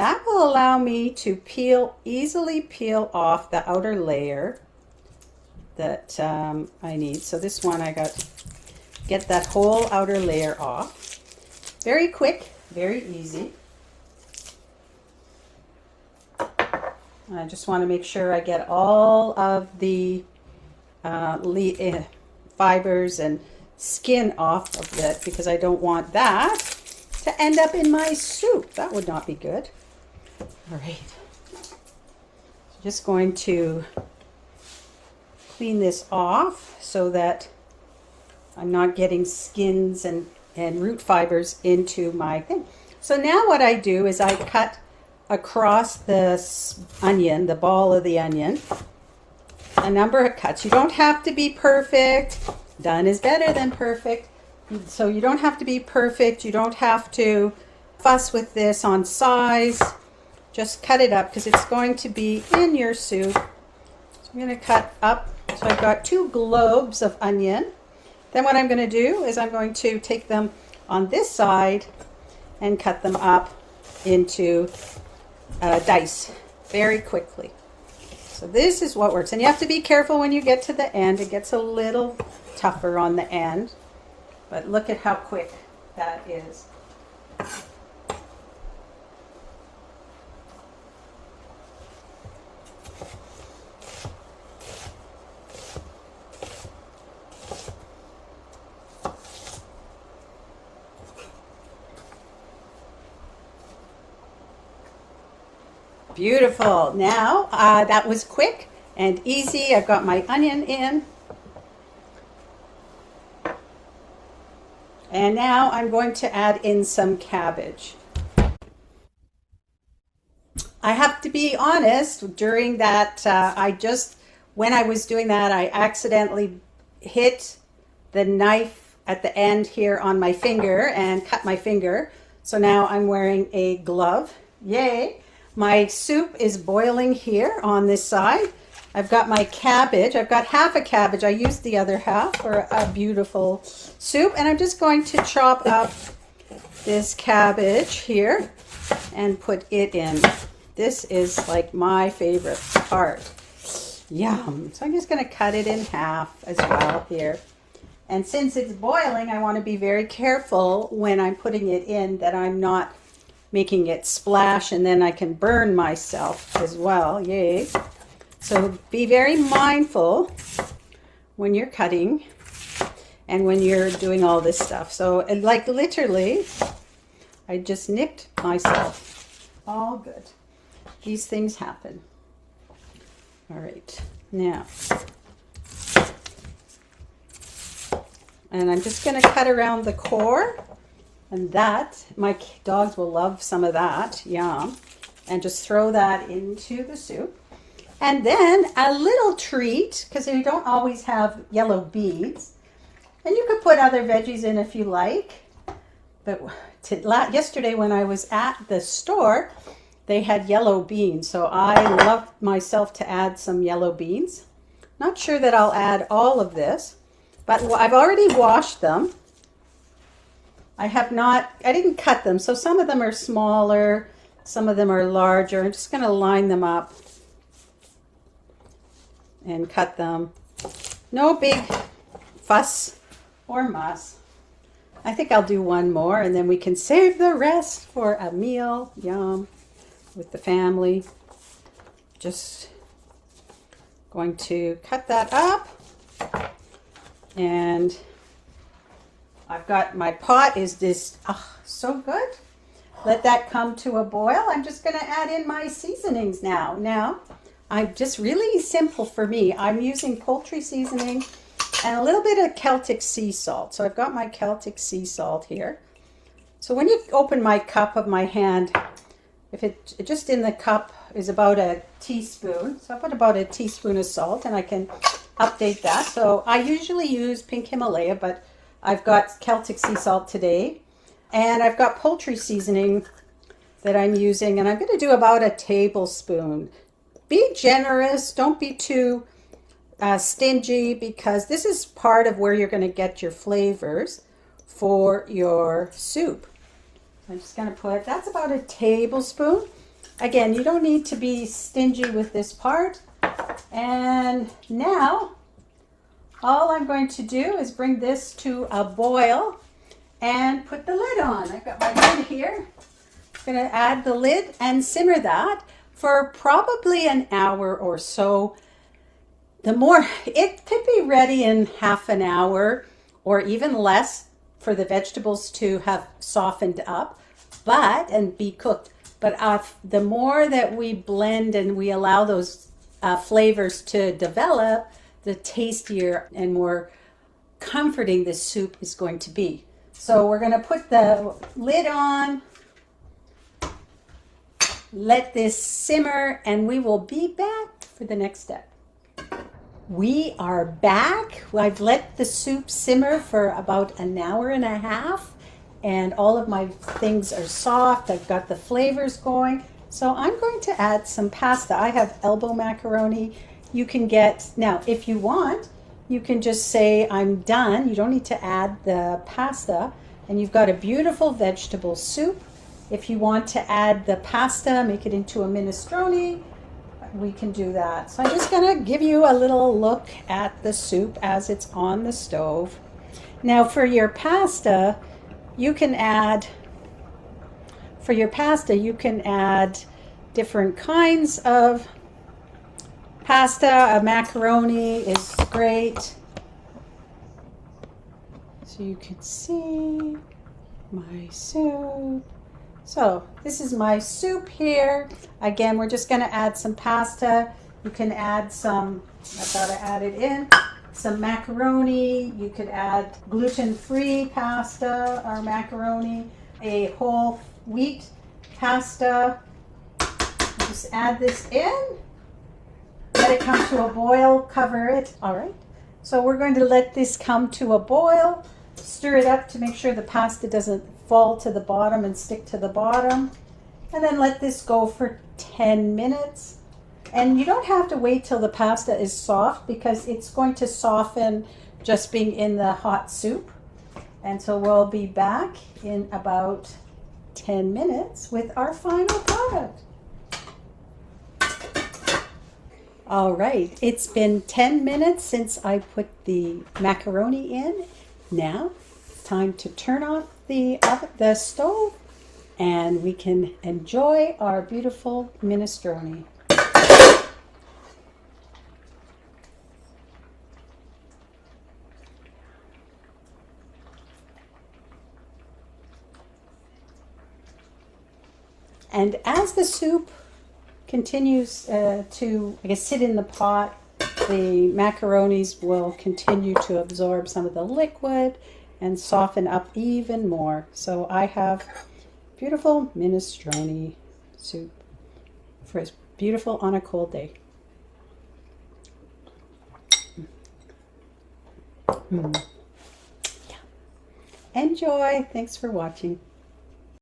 that will allow me to easily peel off the outer layer that I need. So this one I get that whole outer layer off. Very quick, very easy. I just want to make sure I get all of the fibers and skin off of it, because I don't want that to end up in my soup. That would not be good. All right. Just going to clean this off so that I'm not getting skins and root fibers into my thing. So now what I do is I cut across the onion, the ball of the onion, a number of cuts. You don't have to be perfect. Done is better than perfect. So you don't have to be perfect. You don't have to fuss with this on size. Just cut it up because it's going to be in your soup. So I'm going to cut up. So I've got 2 globes of onion. Then what I'm going to do is I'm going to take them on this side and cut them up into dice very quickly. So this is what works. And you have to be careful when you get to the end. It gets a little tougher on the end. But look at how quick that is. Beautiful. Now that was quick and easy. I've got my onion in. And now I'm going to add in some cabbage. I have to be honest, during that, when I was doing that, I accidentally hit the knife at the end here on my finger and cut my finger. So now I'm wearing a glove. Yay! My soup is boiling here on this side. I've got my cabbage. I've got half a cabbage. I used the other half for a beautiful soup. And I'm just going to chop up this cabbage here and put it in. This is like my favorite part. Yum. So I'm just going to cut it in half as well here. And since it's boiling, I want to be very careful when I'm putting it in that I'm not making it splash, and then I can burn myself as well. Yay. So be very mindful when you're cutting and when you're doing all this stuff. So like literally, I just nicked myself. All good. These things happen. All right. Now, and I'm just going to cut around the core. And that, my dogs will love some of that. Yum. And just throw that into the soup. And then a little treat, because you don't always have yellow beets. And you could put other veggies in if you like. But yesterday when I was at the store, they had yellow beans. So I love myself to add some yellow beans. Not sure that I'll add all of this, but I've already washed them. I didn't cut them, so some of them are smaller, some of them are larger. I'm just going to line them up and cut them. No big fuss or muss. I think I'll do one more and then we can save the rest for a meal. Yum. With the family. Just going to cut that up. And I've got my pot is this, so good. Let that come to a boil. I'm just going to add in my seasonings now. Now, I'm just really simple for me. I'm using poultry seasoning and a little bit of Celtic sea salt. So I've got my Celtic sea salt here. So when you open my cup of my hand, if it just in the cup is about a teaspoon. So I put about a teaspoon of salt and I can update that. So I usually use pink Himalaya, but I've got Celtic sea salt today, and I've got poultry seasoning that I'm using, and I'm going to do about a tablespoon. Be generous. Don't be too stingy, because this is part of where you're going to get your flavors for your soup. I'm just going to put, that's about a tablespoon. Again, you don't need to be stingy with this part. And now all I'm going to do is bring this to a boil and put the lid on. I've got my lid here. I'm going to add the lid and simmer that for probably an hour or so. It could be ready in half an hour or even less for the vegetables to have softened up and be cooked. But the more that we blend and we allow those flavors to develop, the tastier and more comforting this soup is going to be. So we're going to put the lid on, let this simmer, and we will be back for the next step. We are back. I've let the soup simmer for about an hour and a half, and all of my things are soft. I've got the flavors going. So I'm going to add some pasta. I have elbow macaroni. You can get, now if you want, you can just say I'm done. You don't need to add the pasta, and you've got a beautiful vegetable soup. If you want to add the pasta, make it into a minestrone, we can do that. So I'm just going to give you a little look at the soup as it's on the stove. Now for your pasta, you can add different kinds of pasta. A macaroni is great. So you can see my soup. So this is my soup here. Again, we're just going to add some pasta. You can add some, I've got to add it in, some macaroni. You could add gluten-free pasta or macaroni, a whole wheat pasta. Just add this in. Let it come to a boil, cover it. All right. So we're going to let this come to a boil. Stir it up to make sure the pasta doesn't fall to the bottom and stick to the bottom, and then let this go for 10 minutes. And you don't have to wait till the pasta is soft, because it's going to soften just being in the hot soup. And so we'll be back in about 10 minutes with our final product. All right, it's been 10 minutes since I put the macaroni in. Now it's time to turn off the stove, and we can enjoy our beautiful minestrone. And as the soup continues to, sit in the pot, the macaronis will continue to absorb some of the liquid and soften up even more. So I have beautiful minestrone soup for as beautiful on a cold day. Yeah. Enjoy. Thanks for watching.